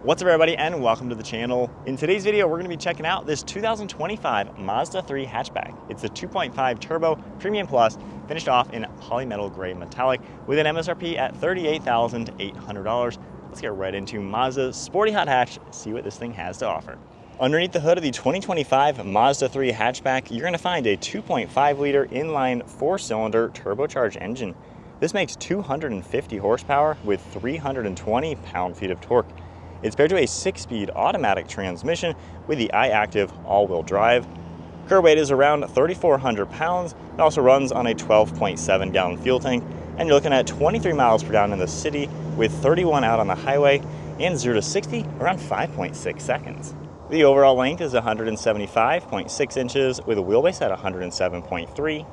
What's up everybody and welcome to the channel. In today's video we're going to be checking out this 2025 Mazda 3 hatchback. It's a 2.5 turbo premium plus finished off in Polymetal Grey Metallic with an MSRP at $38,800. Let's get right into Mazda's sporty hot hatch, see what this thing has to offer. Underneath the hood of the 2025 Mazda 3 hatchback, you're going to find a 2.5 liter inline 4-cylinder turbocharged engine. This makes 250 horsepower with 320 pound-feet of torque. It's paired to a 6-speed automatic transmission with the iActive all-wheel drive. Curb weight is around 3,400 pounds. It also runs on a 12.7 gallon fuel tank, and you're looking at 23 miles per gallon in the city with 31 out on the highway and 0 to 60 around 5.6 seconds. The overall length is 175.6 inches with a wheelbase at 107.3.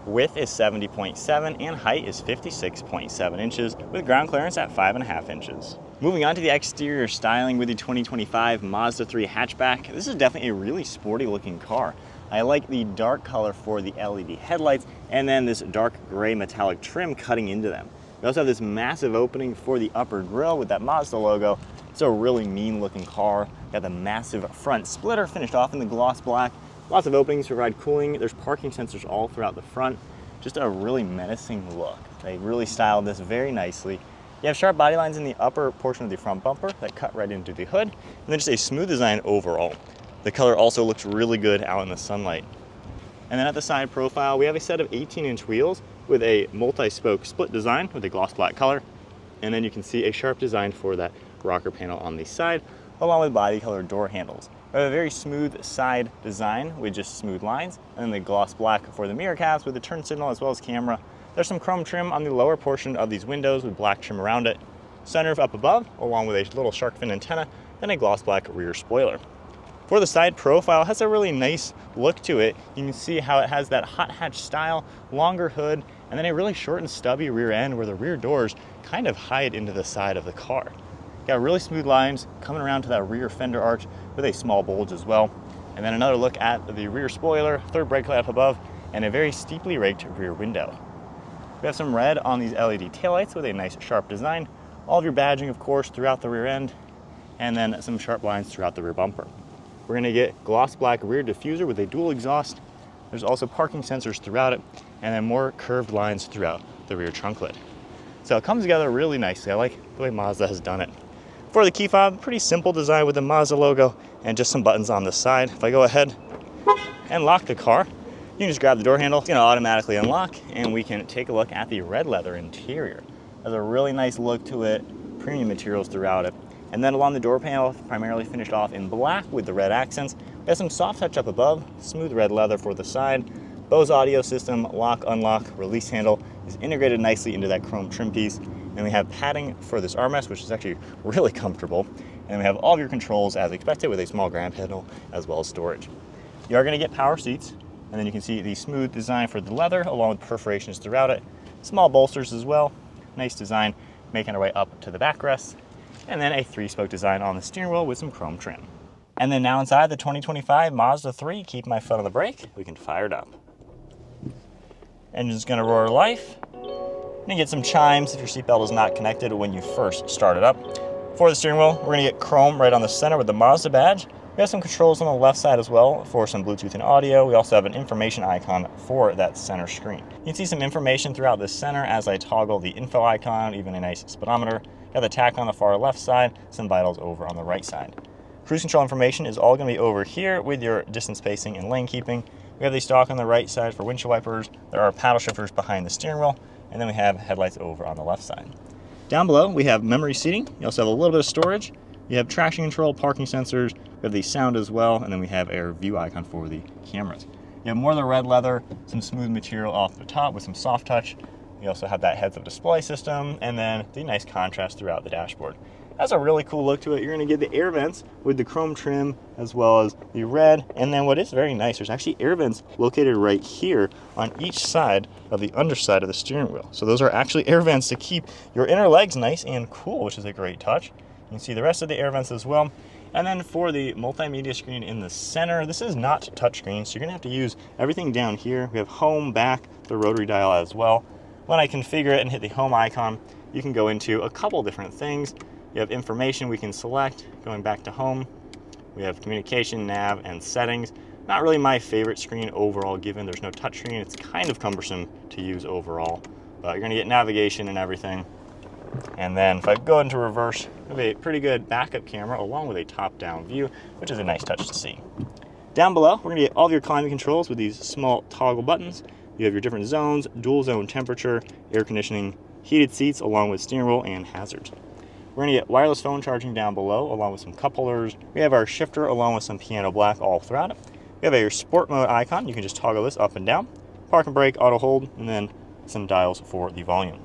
Width is 70.7 and height is 56.7 inches with ground clearance at 5.5 inches. Moving on to the exterior styling with the 2025 Mazda 3 hatchback, this is definitely a really sporty looking car. I like the dark color for the LED headlights and then this dark gray metallic trim cutting into them. We also have this massive opening for the upper grille with that Mazda logo. It's a really mean looking car. Got the massive front splitter finished off in the gloss black. Lots of openings to provide cooling. There's parking sensors all throughout the front. Just a really menacing look. They really styled this very nicely. You have sharp body lines in the upper portion of the front bumper that cut right into the hood, and then just a smooth design overall. The color also looks really good out in the sunlight. And then at the side profile, we have a set of 18-inch wheels with a multi-spoke split design with a gloss black color. And then you can see a sharp design for that rocker panel on the side, along with body colored door handles. We have a very smooth side design with just smooth lines, and then the gloss black for the mirror caps with the turn signal as well as camera. There's some chrome trim on the lower portion of these windows with black trim around it. Sunroof up above, along with a little shark fin antenna, and a gloss black rear spoiler. For the side profile, it has a really nice look to it. You can see how it has that hot hatch style, longer hood, and then a really short and stubby rear end where the rear doors kind of hide into the side of the car. Got really smooth lines coming around to that rear fender arch with a small bulge as well. And then another look at the rear spoiler, third brake light up above, and a very steeply raked rear window. We have some red on these LED taillights with a nice sharp design. All of your badging, of course, throughout the rear end, and then some sharp lines throughout the rear bumper. We're gonna get gloss black rear diffuser with a dual exhaust. There's also parking sensors throughout it, and then more curved lines throughout the rear trunk lid. So it comes together really nicely. I like the way Mazda has done it. For the key fob, pretty simple design with the Mazda logo and just some buttons on the side. If I go ahead and lock the car, you can just grab the door handle. It's gonna automatically unlock, and we can take a look at the red leather interior. There's a really nice look to it, premium materials throughout it. And then along the door panel, primarily finished off in black with the red accents. We have some soft touch up above, smooth red leather for the side. Bose audio system, lock, unlock, release handle is integrated nicely into that chrome trim piece. And we have padding for this armrest, which is actually really comfortable. And we have all of your controls as expected with a small grab handle as well as storage. You are going to get power seats, and then you can see the smooth design for the leather along with perforations throughout it. Small bolsters as well. Nice design, making our way up to the backrest. And then a 3-spoke design on the steering wheel with some chrome trim. And then now inside the 2025 Mazda 3, keep my foot on the brake, we can fire it up. Engine's going to roar to life. You get some chimes if your seatbelt is not connected when you first start it up. For the steering wheel, we're going to get chrome right on the center with the Mazda badge. We have some controls on the left side as well for some Bluetooth and audio. We also have an information icon for that center screen. You can see some information throughout the center as I toggle the info icon, even a nice speedometer. Got the tach on the far left side, some vitals over on the right side. Cruise control information is all going to be over here with your distance spacing and lane keeping. We have the stalk on the right side for windshield wipers. There are paddle shifters behind the steering wheel. And then we have headlights over on the left side. Down below, we have memory seating. You also have a little bit of storage. You have traction control, parking sensors. We have the sound as well. And then we have a view icon for the cameras. You have more of the red leather, some smooth material off the top with some soft touch. You also have that heads-up display system, and then the nice contrast throughout the dashboard. That's a really cool look to it. You're going to get the air vents with the chrome trim as well as the red. And then what is very nice, there's actually air vents located right here on each side of the underside of the steering wheel. So those are actually air vents to keep your inner legs nice and cool, which is a great touch. You can see the rest of the air vents as well. And then for the multimedia screen in the center, this is not touchscreen, so you're going to have to use everything down here. We have home, back, the rotary dial as well. When I configure it and hit the home icon, you can go into a couple different things. You have information we can select, going back to home. We have communication, nav, and settings. Not really my favorite screen overall, given there's no touchscreen. It's kind of cumbersome to use overall, but you're gonna get navigation and everything. And then if I go into reverse, we have a pretty good backup camera along with a top-down view, which is a nice touch to see. Down below, we're gonna get all of your climate controls with these small toggle buttons. You have your different zones, dual zone temperature, air conditioning, heated seats, along with steering wheel and hazards. We're gonna get wireless phone charging down below, along with some cup holders. We have our shifter along with some piano black all throughout it. We have a sport mode icon. You can just toggle this up and down. Park and brake, auto hold, and then some dials for the volume.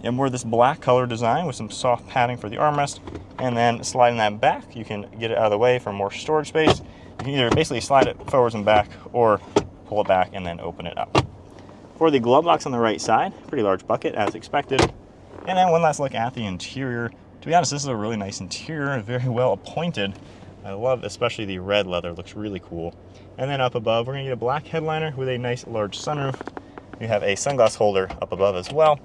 And we're this black color design with some soft padding for the armrest. And then sliding that back, you can get it out of the way for more storage space. You can either basically slide it forwards and back or pull it back and then open it up. For the glove box on the right side, pretty large bucket as expected. And then one last look at the interior. To be honest, this is a really nice interior, very well appointed. I love especially the red leather, looks really cool. And then up above, we're gonna get a black headliner with a nice large sunroof. You have a sunglass holder up above as well.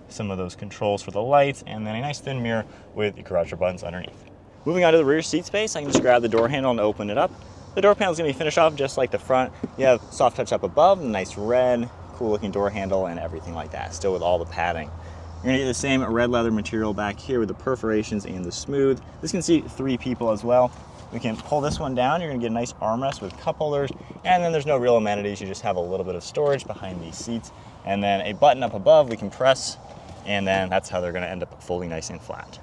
Some of those controls for the lights, and then a nice thin mirror with the garage door buttons underneath. Moving on to the rear seat space, I can just grab the door handle and open it up. The door panel is gonna be finished off just like the front. You have soft touch up above, nice red, cool looking door handle and everything like that, still with all the padding. You're gonna get the same red leather material back here with the perforations and the smooth. This can seat 3 people as well. We can pull this one down. You're gonna get a nice armrest with cup holders, and then there's no real amenities. You just have a little bit of storage behind these seats, and then a button up above we can press, and then that's how they're gonna end up folding nice and flat.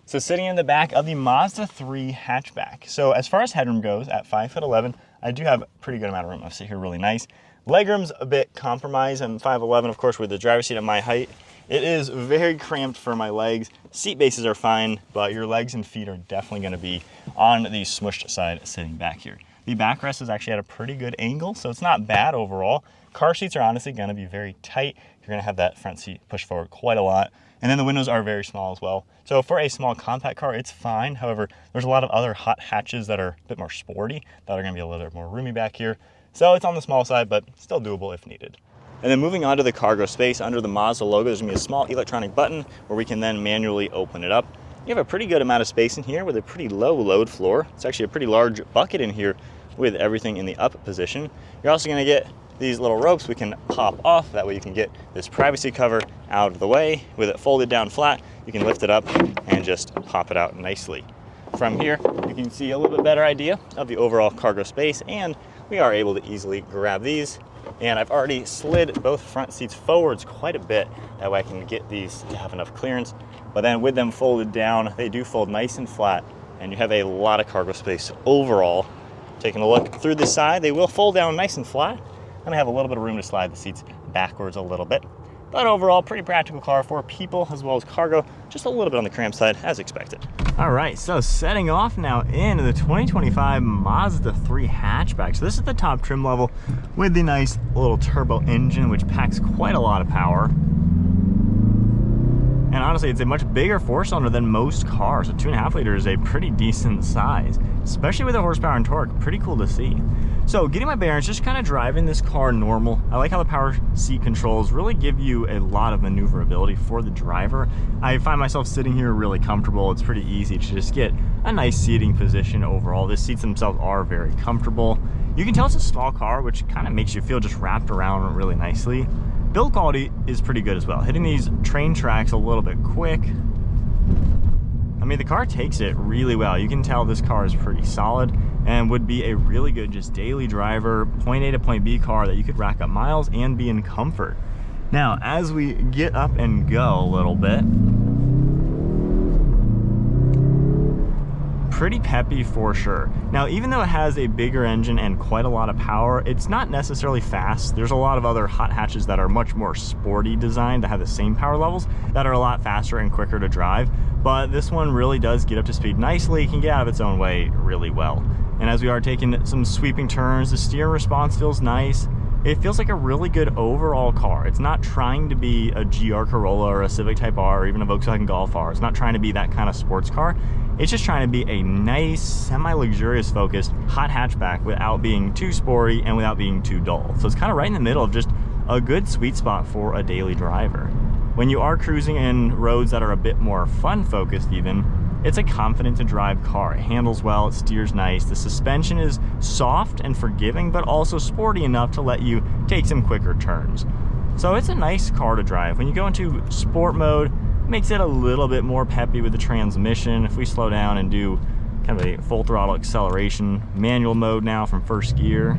So sitting in the back of the Mazda 3 hatchback. So as far as headroom goes, at 5'11", I do have a pretty good amount of room. I sit here really nice. Legroom's a bit compromised. I'm 5'11", of course, with the driver's seat at my height. It is very cramped for my legs. Seat bases are fine, but your legs and feet are definitely gonna be on the smushed side sitting back here. The backrest is actually at a pretty good angle, so it's not bad overall. Car seats are honestly gonna be very tight. You're gonna have that front seat pushed forward quite a lot. And then the windows are very small as well. So for a small compact car, it's fine. However, there's a lot of other hot hatches that are a bit more sporty that are gonna be a little bit more roomy back here. So it's on the small side, but still doable if needed. And then moving on to the cargo space, under the Mazda logo, there's gonna be a small electronic button where we can then manually open it up. You have a pretty good amount of space in here with a pretty low load floor. It's actually a pretty large bucket in here with everything in the up position. You're also gonna get these little ropes we can pop off. That way you can get this privacy cover out of the way. With it folded down flat, you can lift it up and just pop it out nicely. From here, you can see a little bit better idea of the overall cargo space, and we are able to easily grab these. And I've already slid both front seats forwards quite a bit. That way I can get these to have enough clearance. But then with them folded down, they do fold nice and flat, and you have a lot of cargo space overall. Taking a look through the side, they will fold down nice and flat, and I have a little bit of room to slide the seats backwards a little bit. But overall, pretty practical car for people as well as cargo, just a little bit on the cramped side as expected. All right, so setting off now into the 2025 Mazda 3 hatchback. So this is the top trim level with the nice little turbo engine, which packs quite a lot of power. And honestly, it's a much bigger 4-cylinder than most cars. A 2.5 liter is a pretty decent size, especially with the horsepower and torque. Pretty cool to see. So getting my bearings, just kind of driving this car normal. I like how the power seat controls really give you a lot of maneuverability for the driver. I find myself sitting here really comfortable. It's pretty easy to just get a nice seating position overall. The seats themselves are very comfortable. You can tell it's a small car, which kind of makes you feel just wrapped around really nicely. Build quality is pretty good as well. Hitting these train tracks a little bit quick. I mean, the car takes it really well. You can tell this car is pretty solid and would be a really good just daily driver, point A to point B car that you could rack up miles and be in comfort. Now, as we get up and go a little bit, pretty peppy for sure. Now, even though it has a bigger engine and quite a lot of power, it's not necessarily fast. There's a lot of other hot hatches that are much more sporty designed that have the same power levels that are a lot faster and quicker to drive. But this one really does get up to speed nicely, can get out of its own way really well. And as we are taking some sweeping turns, the steering response feels nice. It feels like a really good overall car. It's not trying to be a GR Corolla or a Civic Type R or even a Volkswagen Golf R. It's not trying to be that kind of sports car. It's just trying to be a nice, semi-luxurious focused hot hatchback without being too sporty and without being too dull. So it's kind of right in the middle of just a good sweet spot for a daily driver. When you are cruising in roads that are a bit more fun focused even, it's a confident to drive car. It handles well, it steers nice. The suspension is soft and forgiving, but also sporty enough to let you take some quicker turns. So it's a nice car to drive. When you go into sport mode, it makes it a little bit more peppy with the transmission. If we slow down and do kind of a full throttle acceleration, manual mode now from first gear.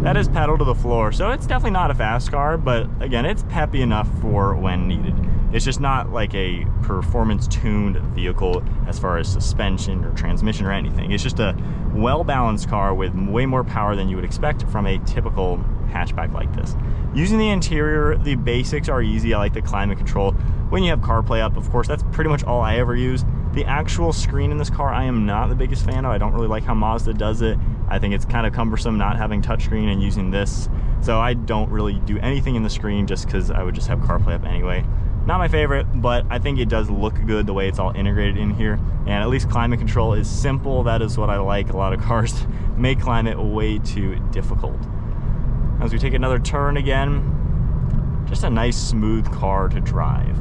That is pedal to the floor, so it's definitely not a fast car, but again, it's peppy enough for when needed. It's just not like a performance-tuned vehicle as far as suspension or transmission or anything. It's just a well-balanced car with way more power than you would expect from a typical hatchback like this. Using the interior, the basics are easy. I like the climate control. When you have CarPlay up, of course, that's pretty much all I ever use. The actual screen in this car, I am not the biggest fan of. I don't really like how Mazda does it. I think it's kind of cumbersome not having touchscreen and using this. So I don't really do anything in the screen just because I would just have CarPlay up anyway. Not my favorite, but I think it does look good the way it's all integrated in here. And at least climate control is simple. That is what I like. A lot of cars make climate way too difficult. As we take another turn again, just a nice smooth car to drive.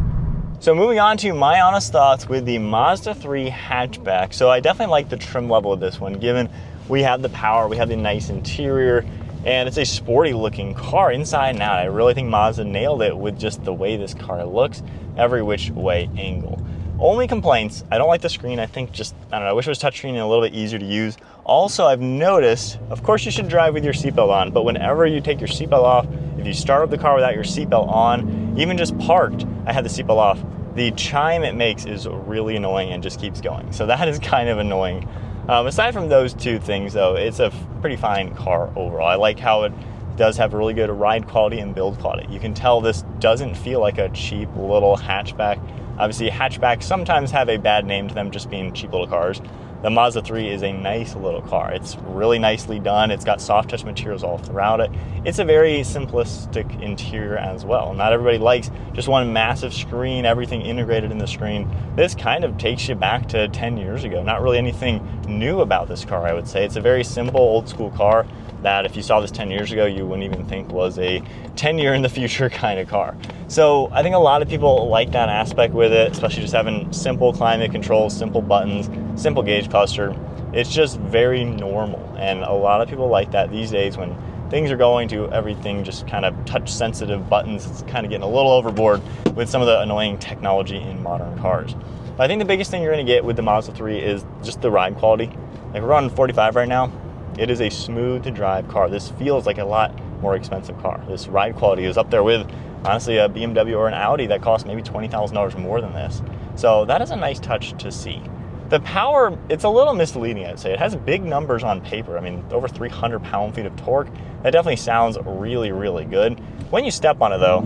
So moving on to my honest thoughts with the Mazda 3 hatchback. So I definitely like the trim level of this one, given we have the power, we have the nice interior, and it's a sporty looking car inside and out. I really think Mazda nailed it with just the way this car looks, every which way angle. Only complaints, I don't like the screen. I think just, I don't know, I wish it was touchscreen and a little bit easier to use. Also, I've noticed, of course you should drive with your seatbelt on, but whenever you take your seatbelt off, if you start up the car without your seatbelt on, even just parked, I had the seatbelt off, the chime it makes is really annoying and just keeps going. So that is kind of annoying. Aside from those two things though, it's a pretty fine car overall. I like how it does have really good ride quality and build quality. You can tell this doesn't feel like a cheap little hatchback. Obviously hatchbacks sometimes have a bad name to them just being cheap little cars. The Mazda 3 is a nice little car. It's really nicely done. It's got soft touch materials all throughout it. It's a very simplistic interior as well. Not everybody likes just one massive screen, everything integrated in the screen. This kind of takes you back to 10 years ago. Not really anything new about this car, I would say. It's a very simple old school car that if you saw this 10 years ago, you wouldn't even think was a 10-year in the future kind of car. So I think a lot of people like that aspect with it, especially just having simple climate control, simple buttons, simple gauge cluster. It's just very normal. And a lot of people like that these days when things are going to everything just kind of touch sensitive buttons. It's kind of getting a little overboard with some of the annoying technology in modern cars. But I think the biggest thing you're going to get with the Mazda 3 is just the ride quality. Like we're on 45 right now. It is a smooth to drive car. This feels like a lot more expensive car. This ride quality is up there with, honestly, a BMW or an Audi that costs maybe $20,000 more than this. So that is a nice touch to see. The power, it's a little misleading, I'd say. It has big numbers on paper. I mean, over 300 pound-feet of torque. That definitely sounds really, really good. When you step on it, though,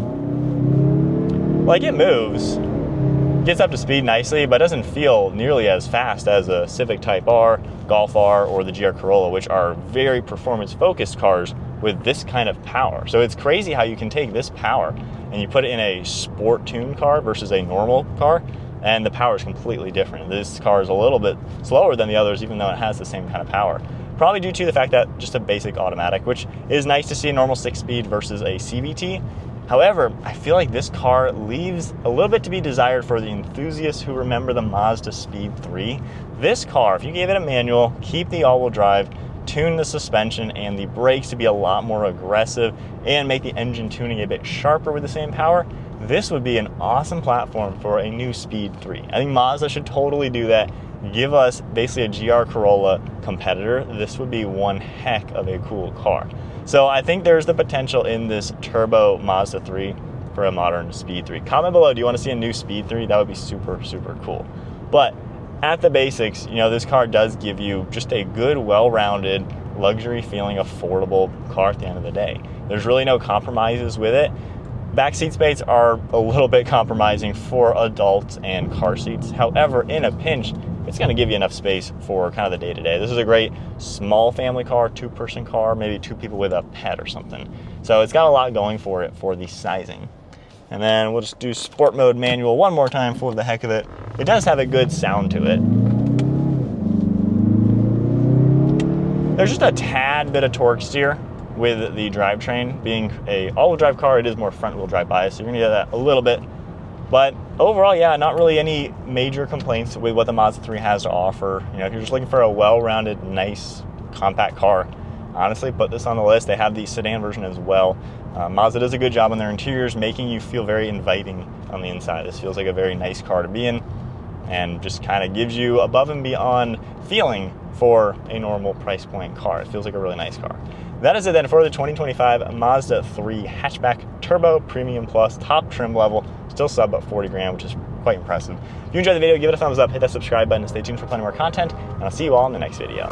like it moves, gets up to speed nicely, but doesn't feel nearly as fast as a Civic Type R, Golf R, or the GR Corolla, which are very performance-focused cars with this kind of power. So it's crazy how you can take this power and you put it in a sport-tuned car versus a normal car, and the power is completely different. This car is a little bit slower than the others, even though it has the same kind of power. Probably due to the fact that just a basic automatic, which is nice to see a normal 6-speed versus a CVT. However, I feel like this car leaves a little bit to be desired for the enthusiasts who remember the Mazda Speed 3. This car, if you gave it a manual, keep the all-wheel drive, tune the suspension and the brakes to be a lot more aggressive, and make the engine tuning a bit sharper with the same power, this would be an awesome platform for a new Speed 3. I think Mazda should totally do that. Give us basically a GR Corolla competitor. This would be one heck of a cool car. So I think there's the potential in this turbo Mazda 3 for a modern Speed 3. Comment below, do you want to see a new Speed 3? That would be super, super cool. But at the basics, you know, this car does give you just a good, well-rounded, luxury feeling, affordable car at the end of the day. There's really no compromises with it. Backseat space are a little bit compromising for adults and car seats. However, in a pinch, it's going to give you enough space for kind of the day-to-day. This is a great small family car, 2-person car, maybe 2 people with a pet or something. So it's got a lot going for it for the sizing. And then we'll just do sport mode manual one more time for the heck of it. It does have a good sound to it. There's just a tad bit of torque steer with the drivetrain. Being a all-wheel drive car, it is more front-wheel drive bias, so you're gonna get that a little bit. But overall, yeah, not really any major complaints with what the Mazda 3 has to offer. You know, if you're just looking for a well-rounded, nice, compact car, honestly, put this on the list. They have the sedan version as well. Mazda does a good job on their interiors, making you feel very inviting on the inside. This feels like a very nice car to be in, and just kind of gives you above and beyond feeling for a normal price point car. It feels like a really nice car. That is it then for the 2025 Mazda 3 Hatchback Turbo Premium Plus top trim level. Still sub at 40 grand, which is quite impressive. If you enjoyed the video, give it a thumbs up, hit that subscribe button, and stay tuned for plenty more content, and I'll see you all in the next video.